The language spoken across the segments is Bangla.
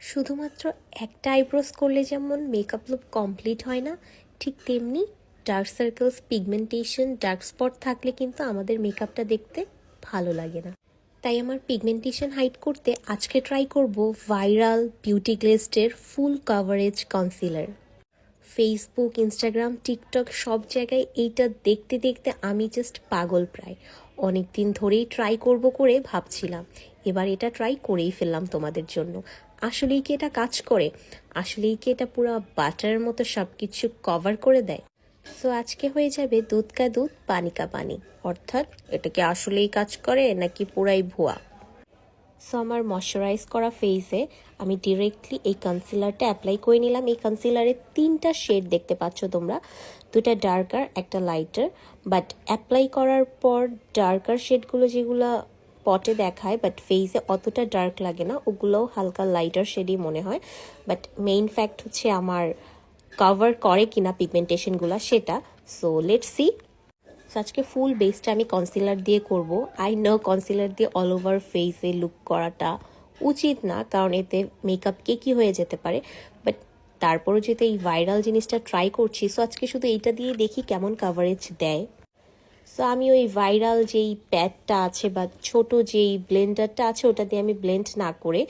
শুধুমাত্র একটা আইব্রোস করলে যেমন মেকআপ লুক কমপ্লিট হয় না, ঠিক তেমনি dark circles, pigmentation, dark spot থাকলে কিন্তু আমাদের মেকআপটা দেখতে ভালো লাগে না। তাই আমার পিগমেন্টেশন হাইড করতে আজকে ট্রাই করব ভাইরাল বিউটি গ্লেজডের full coverage concealer. Facebook, Instagram, TikTok সব জায়গায় এইটা দেখতে দেখতে আমি জাস্ট পাগল প্রায়। অনেক দিন ধরেই ট্রাই করব করে ভাবছিলাম, এবার এটা ট্রাই করেই ফেললাম তোমাদের জন্য। আসলেই কি এটা কাজ করে? আসলেই কি এটা পুরো বাটারের মতো সব কিছু কভার করে দেয়? সো আজকে হয়ে যাবে দুধ কা দুধ পানি কা পানি, অর্থাৎ এটা কি আসলেই কাজ করে নাকি পুরাই ভুয়া। সো আমার ময়শ্চারাইজ করা ফেসে আমি ডিরেক্টলি এই কনসিলারটা অ্যাপ্লাই করে নিলাম। এই কনসিলারে 3টা শেড দেখতে পাচ্ছ তোমরা, 2টা ডার্কার, একটা লাইটার। বাট অ্যাপ্লাই করার পর ডার্কার শেডগুলো যেগুলো পটে দেখায় বাট ফেসে অতটা ডার্ক লাগে না, ওগুলোও হালকা লাইটার শেডই মনে হয়। বাট মেইন ফ্যাক্ট হচ্ছে আমার কভার করে কিনা পিগমেন্টেশনগুলো সেটা। So let's see. আজকে ফুল বেসটা আমি কনসিলার দিয়ে করব। আই নো কনসিলার দিয়ে অল ওভার ফেসে লুক করাটা উচিত না, কারণ এতে মেকআপ কি হয়ে যেতে পারে। বাট তারপরও যেহেতু এই ভাইরাল জিনিসটা ট্রাই করছি, সো আজকে শুধু এইটা দিয়ে দেখি কেমন কাভারেজ দেয়। সো আমি ওই ভাইরাল যেই প্যাডটা আছে বা ছোট যেই ব্লেন্ডারটা আছে ওটা দিয়ে আমি ব্লেন্ড না করে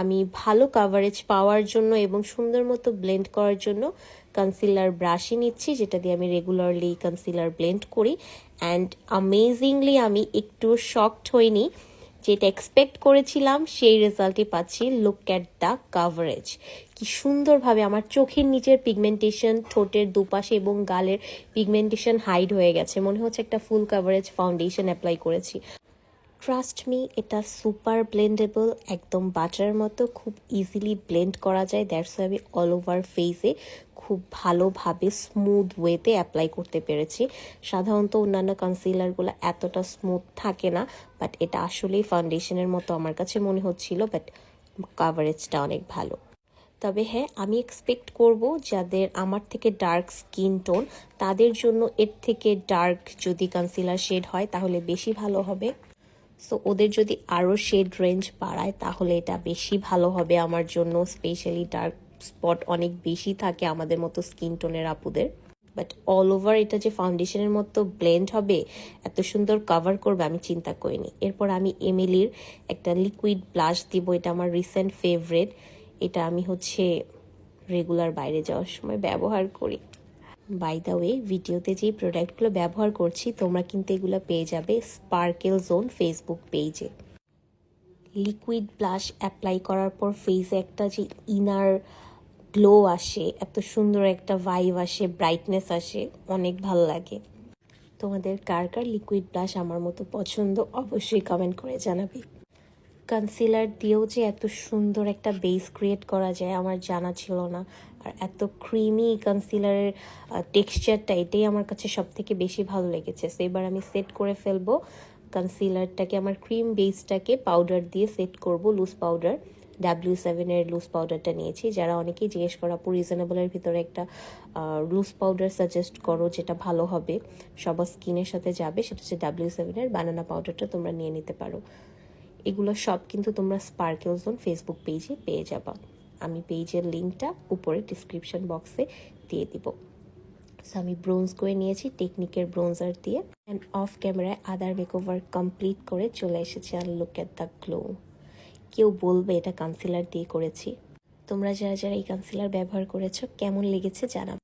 আমি ভালো কাভারেজ পাওয়ার জন্য এবং সুন্দর মতো ব্লেন্ড করার জন্য কনসিলার ব্রাশই নিচ্ছি, যেটা দিয়ে আমি রেগুলারলি কনসিলার ব্লেন্ড করি। অ্যান্ড অ্যামেজিংলি আমি একটু শকড হইনি, যেটা এক্সপেক্ট করেছিলাম সেই রেজাল্টই পাচ্ছি। লুক অ্যাট দ্য কাভারেজ, কি সুন্দরভাবে আমার চোখের নিচের পিগমেন্টেশন, ঠোঁটের দুপাশে এবং গালের পিগমেন্টেশন হাইড হয়ে গেছে। মনে হচ্ছে একটা ফুল কাভারেজ ফাউন্ডেশন অ্যাপ্লাই করেছি। ট্রাস্ট মি, এটা সুপার ব্লেন্ডেবল, একদম বাটারের মতো খুব ইজিলি ব্লেন্ড করা যায়। দ্যাটস আমি অল ওভার ফেসে খুব ভালোভাবে স্মুথ ওয়েতে অ্যাপ্লাই করতে পেরেছি। সাধারণত অন্যান্য কনসিলারগুলো এতটা স্মুথ থাকে না, বাট এটা আসলেই ফাউন্ডেশনের মতো আমার কাছে মনে হচ্ছিল। বাট কাভারেজটা অনেক ভালো। তবে হ্যাঁ, আমি এক্সপেক্ট করব যাদের আমার থেকে ডার্ক স্কিন টোন তাদের জন্য এর থেকে ডার্ক যদি কনসিলার শেড হয় তাহলে বেশি ভালো হবে। সো ওদের যদি আরও শেড রেঞ্জ বাড়ায় তাহলে এটা বেশি ভালো হবে আমার জন্য। স্পেশালি ডার্ক স্পট অনেক বেশি থাকে আমাদের মতো স্কিন টোনের আপুদের। বাট অল ওভার এটা যে ফাউন্ডেশনের মতো ব্লেন্ড হবে, এত সুন্দর কভার করবে আমি চিন্তা করিনি। এরপর আমি এমিলির একটা লিকুইড ব্লাশ দিব, এটা আমার রিসেন্ট ফেভারিট। এটা আমি হচ্ছে রেগুলার বাইরে যাওয়ার সময় ব্যবহার করি। বাই দ্য ওয়ে, ভিডিওতে যেই প্রোডাক্টগুলো ব্যবহার করছি তোমরা কিন্তু এগুলো পেয়ে যাবে স্পার্কেল জোন ফেসবুক পেজে। লিকুইড ব্লাশ অ্যাপ্লাই করার পর ফেসে একটা যে ইনার গ্লো আসে, এত সুন্দর একটা ভাইব আসে, ব্রাইটনেস আসে, অনেক ভালো লাগে। তোমাদের কার কার লিকুইড ব্লাশ আমার মতো পছন্দ অবশ্যই কমেন্ট করে জানাবে। কনসিলার দিয়েও যে এত সুন্দর একটা বেস ক্রিয়েট করা যায় আমার জানা ছিল না। আর এত ক্রিমি কনসিলারের টেক্সচারটা, এটাই আমার কাছে সব থেকে বেশি ভালো লেগেছে। সো এবার আমি সেট করে ফেলবো কনসিলারটাকে, আমার ক্রিম বেসটাকে পাউডার দিয়ে সেট করব। লুজ পাউডার, W7-এর লুজ পাউডারটা নিয়েছি। যারা অনেকেই জিজ্ঞেস করা আপু রিজনেবলের ভিতরে একটা লুজ পাউডার সাজেস্ট করো যেটা ভালো হবে, সবার স্কিনের সাথে যাবে, সেটা হচ্ছে W7-এর বানানা পাউডারটা তোমরা নিয়ে নিতে পারো। এগুলো সব কিন্তু তোমরা স্পার্কেল জোন ফেসবুক পেজে পেয়ে যাবা। আমি পেজের লিঙ্কটা উপরে ডিসক্রিপশন বক্সে দিয়ে দিব। সো আমি ব্রোঞ্জ করে নিয়েছি টেকনিকের ব্রোঞ্জার দিয়ে। অ্যান্ড অফ ক্যামেরায় আদার মেকওভার কমপ্লিট করে চলে এসেছি। আর লুক অ্যাট দ্য গ্লো। কেউ বলবে এটা কনসিলার দিয়ে করেছি। তোমরা যারা যারা এই কনসিলার ব্যবহার করেছো কেমন লেগেছে জানাবে।